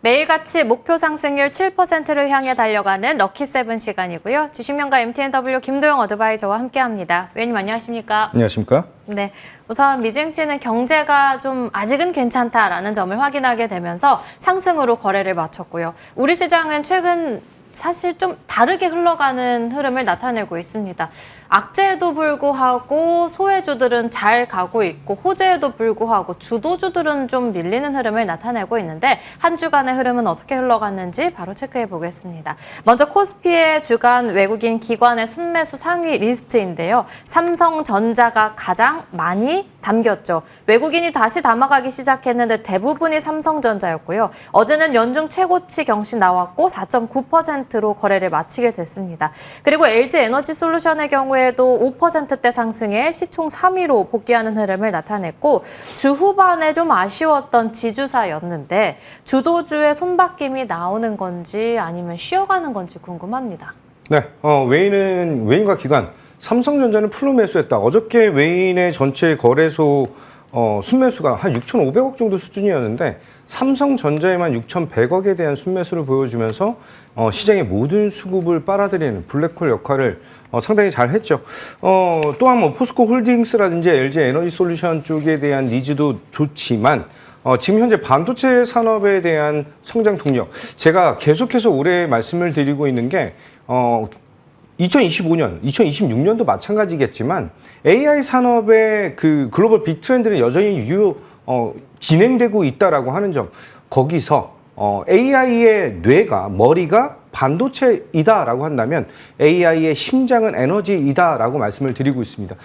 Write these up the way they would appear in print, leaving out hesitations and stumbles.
매일같이 목표 상승률 7%를 향해 달려가는 럭키세븐 시간이고요. 주식명가 MTNW 김도영 어드바이저와 함께합니다. 위원님 안녕하십니까? 안녕하십니까? 네, 우선 미증시는 경제가 좀 아직은 괜찮다라는 점을 확인하게 되면서 상승으로 거래를 마쳤고요. 우리 시장은 최근 사실 좀 다르게 흘러가는 흐름을 나타내고 있습니다. 악재에도 불구하고 소외주들은 잘 가고 있고 호재에도 불구하고 주도주들은 좀 밀리는 흐름을 나타내고 있는데 한 주간의 흐름은 어떻게 흘러갔는지 바로 체크해 보겠습니다. 먼저 코스피의 주간 외국인 기관의 순매수 상위 리스트인데요. 삼성전자가 가장 많이 담겼죠. 외국인이 다시 담아가기 시작했는데 대부분이 삼성전자였고요. 어제는 연중 최고치 경신 나왔고 4.9%로 거래를 마치게 됐습니다. 그리고 LG에너지솔루션의 경우에도 5%대 상승에 시총 3위로 복귀하는 흐름을 나타냈고 주 후반에 좀 아쉬웠던 지주사였는데 주도주의 손바뀜이 나오는 건지 아니면 쉬어가는 건지 궁금합니다. 네, 외인과 기관, 삼성전자는 풀로 매수했다. 어저께 외인의 전체 거래소 순매수가 한 6,500억 정도 수준이었는데 삼성전자에만 6,100억에 대한 순매수를 보여주면서 시장의 모든 수급을 빨아들이는 블랙홀 역할을 상당히 잘 했죠. 또한 뭐 포스코 홀딩스라든지 LG 에너지 솔루션 쪽에 대한 니즈도 좋지만 지금 현재 반도체 산업에 대한 성장 동력, 제가 계속해서 올해 말씀을 드리고 있는 게 2025년, 2026년도 마찬가지겠지만 AI 산업의 그 글로벌 빅 트렌드는 여전히 진행되고 있다라고 하는 점, 거기서 AI의 뇌가, 머리가 반도체이다라고 한다면 AI의 심장은 에너지이다라고 말씀을 드리고 있습니다.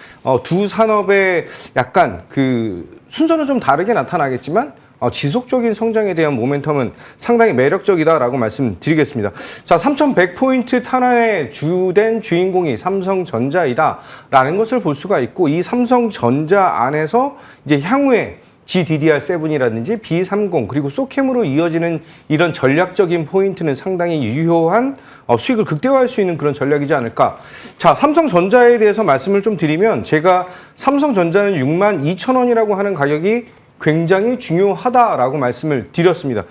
두 산업의 약간 그 순서는 좀 다르게 나타나겠지만 지속적인 성장에 대한 모멘텀은 상당히 매력적이다라고 말씀드리겠습니다. 자, 3,100포인트 탄환의 주된 주인공이 삼성전자이다라는 것을 볼 수가 있고, 이 삼성전자 안에서 이제 향후에 GDDR7이라든지 B30 그리고 소캠으로 이어지는 이런 전략적인 포인트는 상당히 유효한 수익을 극대화할 수 있는 그런 전략이지 않을까. 자, 삼성전자에 대해서 말씀을 좀 드리면, 제가 삼성전자는 62,000원이라고 하는 가격이 굉장히 중요하다라고 말씀을 드렸습니다.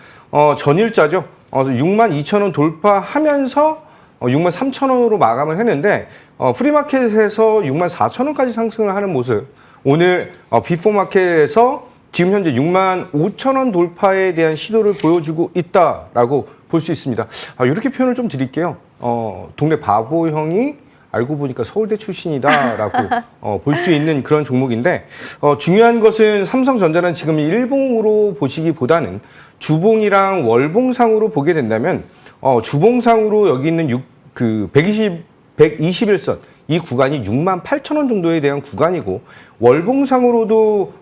전일자죠. 62,000원 돌파하면서 63,000원으로 마감을 했는데 프리마켓에서 64,000원까지 상승을 하는 모습, 오늘 비포마켓에서 지금 현재 65,000원 돌파에 대한 시도를 보여주고 있다라고 볼 수 있습니다. 이렇게 표현을 좀 드릴게요. 동네 바보 형이 알고 보니까 서울대 출신이다라고 볼 수 있는 그런 종목인데, 중요한 것은 삼성전자는 지금 일봉으로 보시기보다는 주봉이랑 월봉상으로 보게 된다면, 주봉상으로 여기 있는 121선 이 구간이 68,000원 정도에 대한 구간이고, 월봉상으로도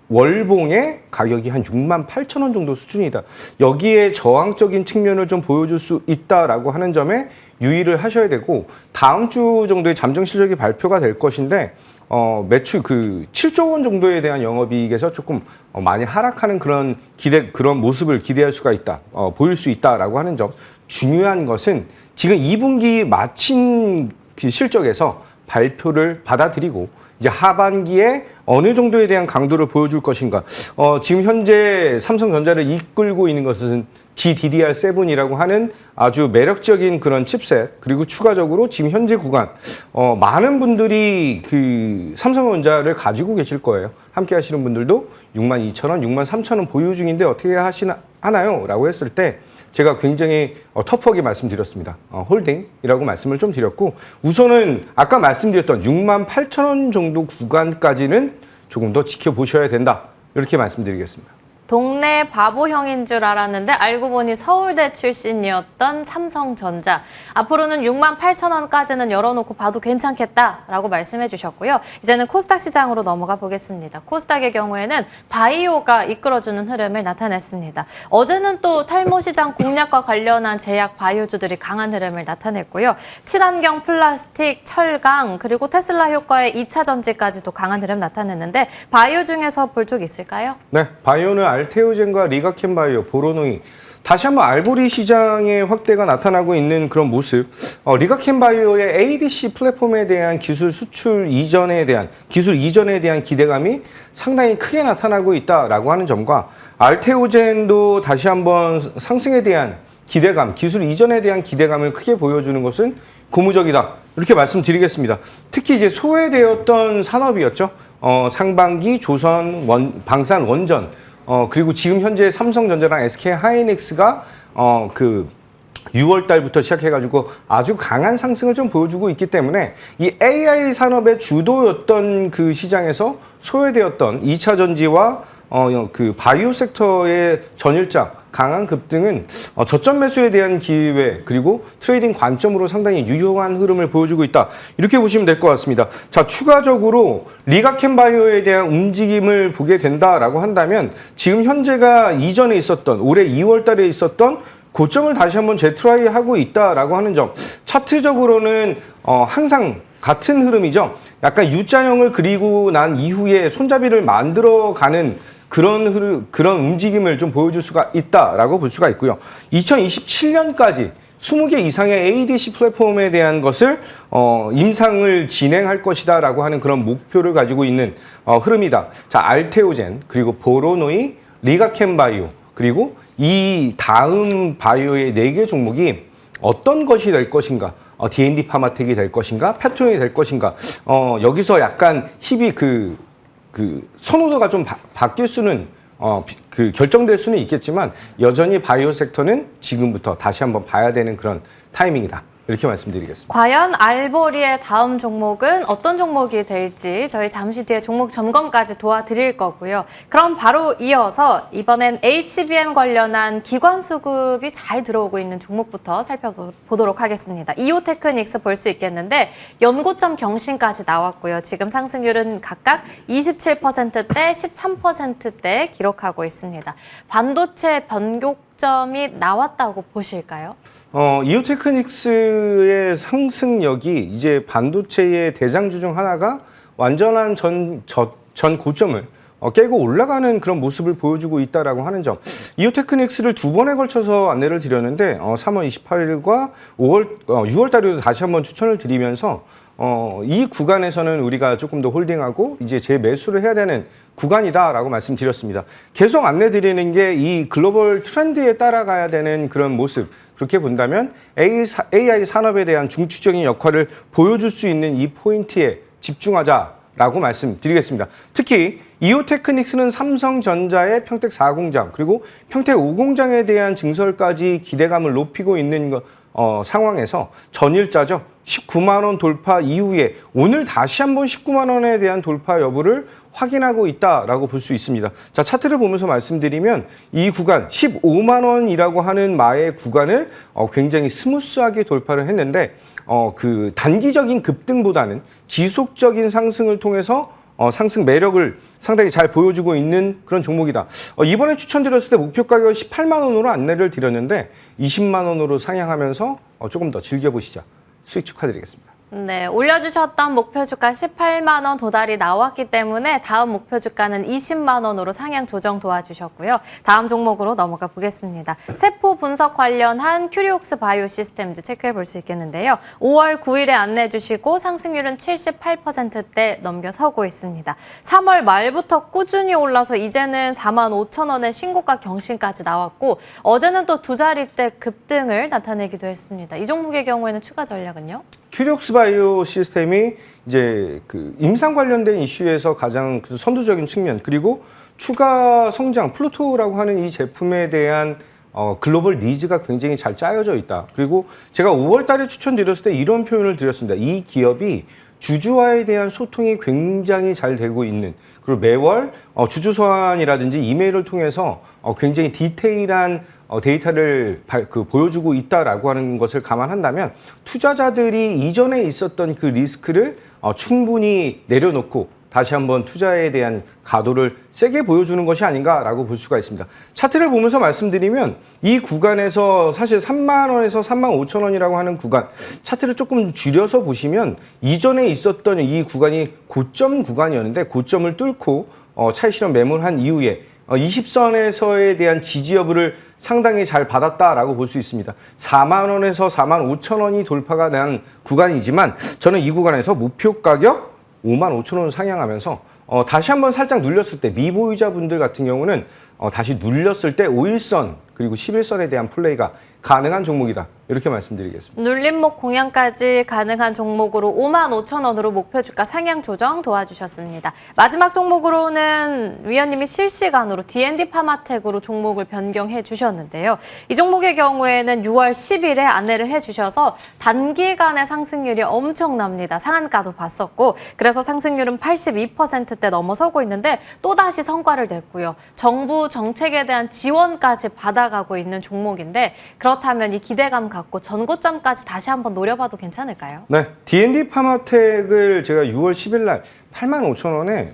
60월봉의 가격이 한 68,000원 정도 수준이다. 여기에 저항적인 측면을 좀 보여줄 수 있다라고 하는 점에 유의를 하셔야 되고, 다음 주 정도에 잠정 실적이 발표가 될 것인데 매출 7조 원 정도에 대한 영업이익에서 조금 많이 하락하는 그런 모습을 기대할 수가 있다, 보일 수 있다라고 하는 점. 중요한 것은 지금 2분기 마친 그 실적에서 발표를 받아들이고 이제 하반기에 어느 정도에 대한 강도를 보여줄 것인가. 지금 현재 삼성전자를 이끌고 있는 것은 GDDR7이라고 하는 아주 매력적인 그런 칩셋, 그리고 추가적으로 지금 현재 구간 많은 분들이 그 삼성전자를 가지고 계실 거예요. 함께 하시는 분들도 62,000원, 63,000원 보유 중인데 어떻게 하나요? 라고 했을 때 제가 굉장히 터프하게 말씀드렸습니다. 홀딩이라고 말씀을 좀 드렸고, 우선은 아까 말씀드렸던 68,000원 정도 구간까지는 조금 더 지켜보셔야 된다, 이렇게 말씀드리겠습니다. 동네 바보형인 줄 알았는데 알고 보니 서울대 출신이었던 삼성전자. 앞으로는 68,000원까지는 열어놓고 봐도 괜찮겠다라고 말씀해 주셨고요. 이제는 코스닥 시장으로 넘어가 보겠습니다. 코스닥의 경우에는 바이오가 이끌어주는 흐름을 나타냈습니다. 어제는 또 탈모 시장 공략과 관련한 제약 바이오주들이 강한 흐름을 나타냈고요. 친환경 플라스틱, 철강, 그리고 테슬라 효과의 2차 전지까지도 강한 흐름 나타냈는데, 바이오 중에서 볼 쪽 있을까요? 네, 바이오는 알테오젠과 리가켄바이오, 보로노이 다시 한번 알고리 시장의 확대가 나타나고 있는 그런 모습. 리가켄바이오의 ADC 플랫폼에 대한 기술 이전에 대한 기대감이 상당히 크게 나타나고 있다라고 하는 점과 알테오젠도 다시 한번 상승에 대한 기대감, 기술 이전에 대한 기대감을 크게 보여주는 것은 고무적이다. 이렇게 말씀드리겠습니다. 특히 이제 소외되었던 산업이었죠. 상반기, 조선, 방산, 원전, 그리고 지금 현재 삼성전자랑 SK 하이닉스가 6월 달부터 시작해가지고 아주 강한 상승을 좀 보여주고 있기 때문에 이 AI 산업의 주도였던 그 시장에서 소외되었던 2차 전지와 그 바이오 섹터의 전일장 강한 급등은 저점 매수에 대한 기회 그리고 트레이딩 관점으로 상당히 유효한 흐름을 보여주고 있다. 이렇게 보시면 될 것 같습니다. 자, 추가적으로 리가켄바이오에 대한 움직임을 보게 된다라고 한다면 지금 현재가 이전에 있었던 올해 2월 달에 있었던 고점을 다시 한번 재트라이하고 있다라고 하는 점. 차트적으로는 항상 같은 흐름이죠. 약간 U자형을 그리고 난 이후에 손잡이를 만들어가는 그런 움직임을 좀 보여줄 수가 있다라고 볼 수가 있고요. 2027년까지 20개 이상의 ADC 플랫폼에 대한 것을 임상을 진행할 것이다라고 하는 그런 목표를 가지고 있는 흐름이다. 자, 알테오젠, 그리고 보로노이, 리가켄바이오, 그리고 이 다음 바이오의 4개 종목이 어떤 것이 될 것인가? D&D 파마텍이 될 것인가? 페트론이 될 것인가? 여기서 약간 힙이 그 선호도가 좀 바뀔 수는 결정될 수는 있겠지만 여전히 바이오 섹터는 지금부터 다시 한번 봐야 되는 그런 타이밍이다. 이렇게 말씀드리겠습니다. 과연 알보리의 다음 종목은 어떤 종목이 될지 저희 잠시 뒤에 종목 점검까지 도와드릴 거고요. 그럼 바로 이어서 이번엔 HBM 관련한 기관 수급이 잘 들어오고 있는 종목부터 살펴보도록 하겠습니다. 이오테크닉스 볼 수 있겠는데 연고점 경신까지 나왔고요. 지금 상승률은 각각 27%대, 13%대 기록하고 있습니다. 반도체 변곡점이 나왔다고 보실까요? 이오테크닉스의 상승력이 이제 반도체의 대장주 중 하나가 완전한 전 고점을 깨고 올라가는 그런 모습을 보여주고 있다라고 하는 점. 이오테크닉스를 2번에 걸쳐서 안내를 드렸는데 3월 28일과 6월 달에도 다시 한번 추천을 드리면서 이 구간에서는 우리가 조금 더 홀딩하고 이제 재매수를 해야 되는 구간이다라고 말씀드렸습니다. 계속 안내 드리는 게 이 글로벌 트렌드에 따라가야 되는 그런 모습. 그렇게 본다면 AI 산업에 대한 중추적인 역할을 보여줄 수 있는 이 포인트에 집중하자라고 말씀드리겠습니다. 특히 이오테크닉스는 삼성전자의 평택 4공장 그리고 평택 5공장에 대한 증설까지 기대감을 높이고 있는 상황에서 전일자죠. 19만 원 돌파 이후에 오늘 다시 한번 19만 원에 대한 돌파 여부를 확인하고 있다라고 볼 수 있습니다. 자, 차트를 보면서 말씀드리면 이 구간 15만 원이라고 하는 마의 구간을 굉장히 스무스하게 돌파를 했는데 그 단기적인 급등보다는 지속적인 상승을 통해서 상승 매력을 상당히 잘 보여주고 있는 그런 종목이다. 이번에 추천드렸을 때 목표 가격 18만 원으로 안내를 드렸는데 20만 원으로 상향하면서 조금 더 즐겨보시죠. 수익 축하드리겠습니다. 네, 올려주셨던 목표 주가 18만 원 도달이 나왔기 때문에 다음 목표 주가는 20만 원으로 상향 조정 도와주셨고요. 다음 종목으로 넘어가 보겠습니다. 세포 분석 관련한 큐리옥스 바이오 시스템즈 체크해 볼 수 있겠는데요. 5월 9일에 안내해 주시고 상승률은 78%대 넘겨서고 있습니다. 3월 말부터 꾸준히 올라서 이제는 4만 5천 원의 신고가 경신까지 나왔고 어제는 또 두 자릿대 급등을 나타내기도 했습니다. 이 종목의 경우에는 추가 전략은요? 큐리옥스 바이오 시스템이 이제 그 임상 관련된 이슈에서 가장 선두적인 측면 그리고 추가 성장 플루토라고 하는 이 제품에 대한 글로벌 니즈가 굉장히 잘 짜여져 있다. 그리고 제가 5월 달에 추천드렸을 때 이런 표현을 드렸습니다. 이 기업이 주주와에 대한 소통이 굉장히 잘 되고 있는 그리고 매월 주주 소환이라든지 이메일을 통해서 굉장히 디테일한 데이터를 보여주고 있다라고 하는 것을 감안한다면 투자자들이 이전에 있었던 그 리스크를 충분히 내려놓고 다시 한번 투자에 대한 가도를 세게 보여주는 것이 아닌가라고 볼 수가 있습니다. 차트를 보면서 말씀드리면 이 구간에서 사실 3만 원에서 3만 5천 원이라고 하는 구간 차트를 조금 줄여서 보시면 이전에 있었던 이 구간이 고점 구간이었는데 고점을 뚫고 차익 실현 매물한 이후에 20선에서에 대한 지지 여부를 상당히 잘 받았다라고 볼 수 있습니다. 4만 원에서 4만 5천 원이 돌파가 된 구간이지만 저는 이 구간에서 목표 가격 5만 5천 원 상향하면서 다시 한번 살짝 눌렸을 때 미보유자분들 같은 경우는 다시 눌렸을 때 5일선 그리고 11선에 대한 플레이가 가능한 종목이다. 이렇게 말씀드리겠습니다. 눌림목 공략까지 가능한 종목으로 5만 5천 원으로 목표 주가 상향 조정 도와주셨습니다. 마지막 종목으로는 위원님이 실시간으로 D&D 파마텍으로 종목을 변경해 주셨는데요. 이 종목의 경우에는 6월 10일에 안내를 해주셔서 단기간의 상승률이 엄청납니다. 상한가도 봤었고 그래서 상승률은 82%대 넘어서고 있는데 또다시 성과를 냈고요. 정부 정책에 대한 지원까지 받아가고 있는 종목인데 그렇다면 이 기대감 갖고 전고점까지 다시 한번 노려봐도 괜찮을까요? 네, D&D 파마텍을 제가 6월 10일 날 8만 5천 원에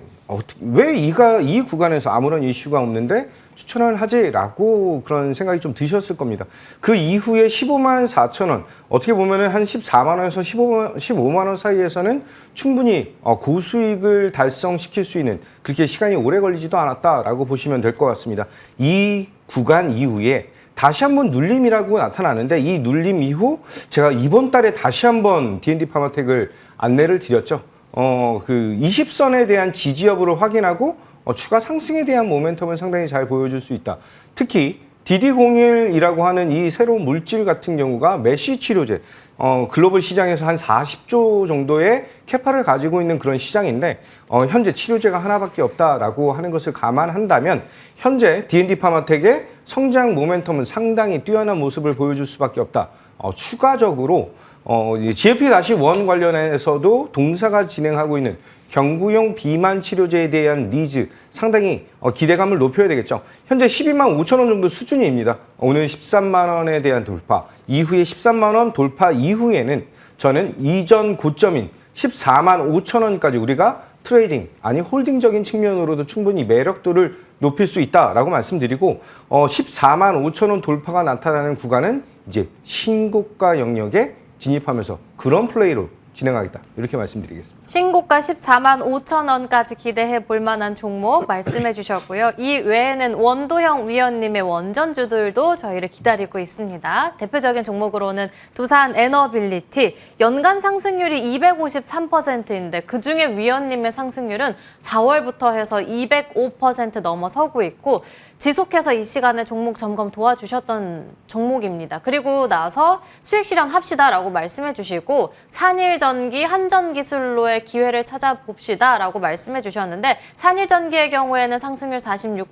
왜 이 구간에서 아무런 이슈가 없는데 추천을 하지라고 그런 생각이 좀 드셨을 겁니다. 그 이후에 15만 4천 원, 어떻게 보면은 한 14만 원에서 15만 원 사이에서는 충분히 고수익을 달성시킬 수 있는 그렇게 시간이 오래 걸리지도 않았다라고 보시면 될 것 같습니다. 이 구간 이후에 다시 한번 눌림이라고 나타나는데 이 눌림 이후 제가 이번 달에 다시 한번 D&D 파마텍을 안내를 드렸죠. 그 20선에 대한 지지 여부를 확인하고 추가 상승에 대한 모멘텀을 상당히 잘 보여줄 수 있다. 특히 DD01이라고 하는 이 새로운 물질 같은 경우가 메쉬 치료제, 글로벌 시장에서 한 40조 정도의 캐파를 가지고 있는 그런 시장인데 현재 치료제가 하나밖에 없다라고 하는 것을 감안한다면 현재 D&D 파마텍의 성장 모멘텀은 상당히 뛰어난 모습을 보여줄 수밖에 없다. 추가적으로 GLP-1 관련해서도 동사가 진행하고 있는 경구용 비만 치료제에 대한 니즈 상당히 기대감을 높여야 되겠죠. 현재 12만 5천 원 정도 수준입니다. 오늘 13만 원에 대한 돌파, 이후에 13만 원 돌파 이후에는 저는 이전 고점인 14만 5천 원까지 우리가 트레이딩, 아니 홀딩적인 측면으로도 충분히 매력도를 높일 수 있다라고 말씀드리고 14만 5천 원 돌파가 나타나는 구간은 이제 신고가 영역에 진입하면서 그런 플레이로 진행하겠다. 이렇게 말씀드리겠습니다. 신고가 14만 5천 원까지 기대해 볼 만한 종목 말씀해 주셨고요. 이 외에는 원도형 위원님의 원전주들도 저희를 기다리고 있습니다. 대표적인 종목으로는 두산 에너빌리티 연간 상승률이 253%인데 그중에 위원님의 상승률은 4월부터 해서 205% 넘어서고 있고 지속해서 이 시간에 종목 점검 도와주셨던 종목입니다. 그리고 나서 수익 실현합시다라고 말씀해 주시고 산일전기, 한전기술로의 기회를 찾아봅시다라고 말씀해 주셨는데 산일전기의 경우에는 상승률 46%,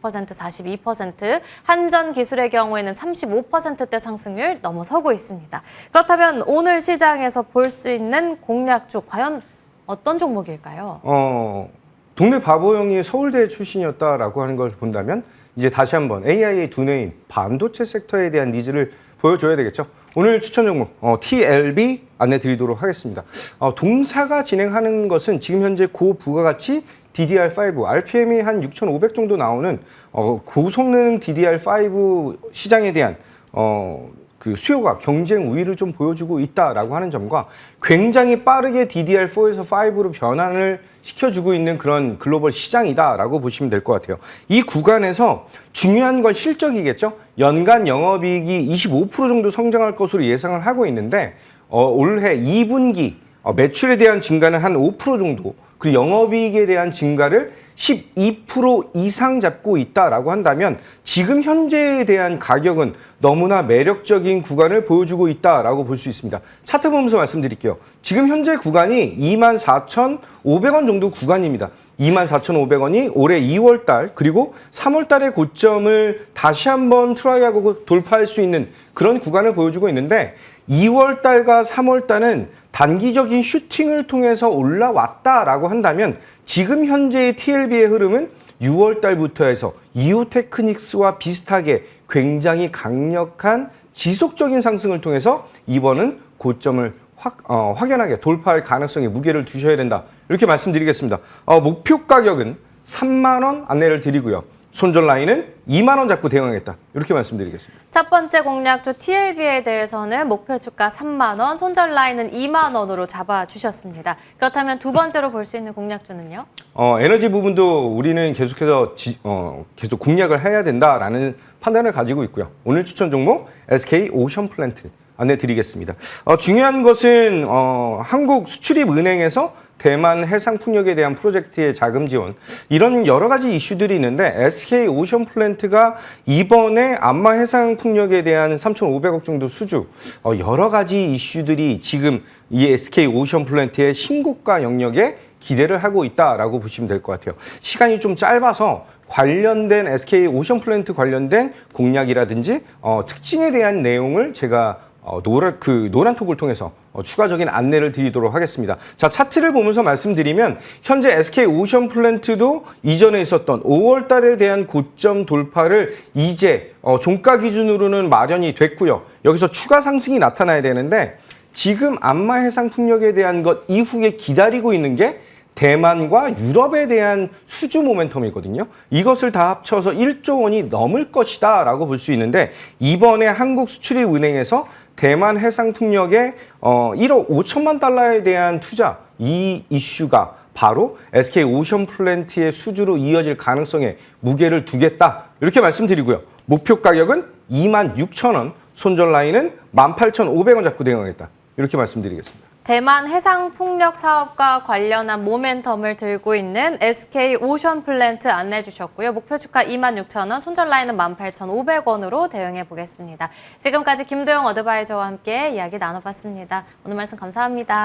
42%, 한전기술의 경우에는 35%대 상승률 넘어서고 있습니다. 그렇다면 오늘 시장에서 볼 수 있는 공략주 과연 어떤 종목일까요? 동네 바보 형이 서울대 출신이었다라고 하는 걸 본다면 이제 다시 한번 AI의 두뇌인 반도체 섹터에 대한 니즈를 보여줘야 되겠죠. 오늘 추천 종목 TLB 안내 드리도록 하겠습니다. 동사가 진행하는 것은 지금 현재 고부가가치 DDR5, RPM이 한 6,500 정도 나오는 고성능 DDR5 시장에 대한 그 수요가 경쟁 우위를 좀 보여주고 있다라고 하는 점과 굉장히 빠르게 DDR4에서 5로 변환을 시켜주고 있는 그런 글로벌 시장이다라고 보시면 될 것 같아요. 이 구간에서 중요한 건 실적이겠죠. 연간 영업이익이 25% 정도 성장할 것으로 예상을 하고 있는데 올해 2분기 매출에 대한 증가는 한 5% 정도, 그리고 영업이익에 대한 증가를 12% 이상 잡고 있다라고 한다면 지금 현재에 대한 가격은 너무나 매력적인 구간을 보여주고 있다라고 볼 수 있습니다. 차트 보면서 말씀드릴게요. 지금 현재 구간이 24,500원 정도 구간입니다. 24,500원이 올해 2월 달 그리고 3월 달의 고점을 다시 한번 트라이하고 돌파할 수 있는 그런 구간을 보여주고 있는데 2월 달과 3월 달은 단기적인 슈팅을 통해서 올라왔다라고 한다면 지금 현재의 TLB의 흐름은 6월 달부터 해서 이오테크닉스와 비슷하게 굉장히 강력한 지속적인 상승을 통해서 이번은 고점을 확연하게 돌파할 가능성에 무게를 두셔야 된다. 이렇게 말씀드리겠습니다. 목표 가격은 3만 원 안내를 드리고요. 손절 라인은 2만 원 잡고 대응하겠다. 이렇게 말씀드리겠습니다. 첫 번째 공략주 TLB에 대해서는 목표 주가 3만 원, 손절 라인은 2만 원으로 잡아주셨습니다. 그렇다면 두 번째로 볼 수 있는 공략주는요? 에너지 부분도 우리는 계속해서 계속 공략을 해야 된다라는 판단을 가지고 있고요. 오늘 추천 종목 SK 오션 플랜트 안내 드리겠습니다. 중요한 것은 한국수출입은행에서 대만 해상풍력에 대한 프로젝트의 자금 지원 이런 여러 가지 이슈들이 있는데 SK 오션 플랜트가 이번에 안마 해상풍력에 대한 3,500억 정도 수주 여러 가지 이슈들이 지금 이 SK 오션 플랜트의 신고가 영역에 기대를 하고 있다라고 보시면 될 것 같아요. 시간이 좀 짧아서 관련된 SK 오션 플랜트 관련된 공략이라든지 특징에 대한 내용을 제가 노란톡을 통해서 추가적인 안내를 드리도록 하겠습니다. 자, 차트를 보면서 말씀드리면 현재 SK 오션 플랜트도 이전에 있었던 5월 달에 대한 고점 돌파를 이제 종가 기준으로는 마련이 됐고요. 여기서 추가 상승이 나타나야 되는데 지금 안마 해상풍력에 대한 것 이후에 기다리고 있는 게 대만과 유럽에 대한 수주 모멘텀이거든요. 이것을 다 합쳐서 1조 원이 넘을 것이다 라고 볼 수 있는데 이번에 한국수출입은행에서 대만 해상풍력에 1억 5천만 달러에 대한 투자 이 이슈가 바로 SK 오션 플랜트의 수주로 이어질 가능성에 무게를 두겠다 이렇게 말씀드리고요. 목표 가격은 26,000원, 손절 라인은 18,500원 잡고 대응하겠다 이렇게 말씀드리겠습니다. 대만 해상풍력 사업과 관련한 모멘텀을 들고 있는 SK 오션 플랜트 안내해 주셨고요. 목표 주가 26,000원, 손절 라인은 18,500원으로 대응해 보겠습니다. 지금까지 김도영 어드바이저와 함께 이야기 나눠봤습니다. 오늘 말씀 감사합니다.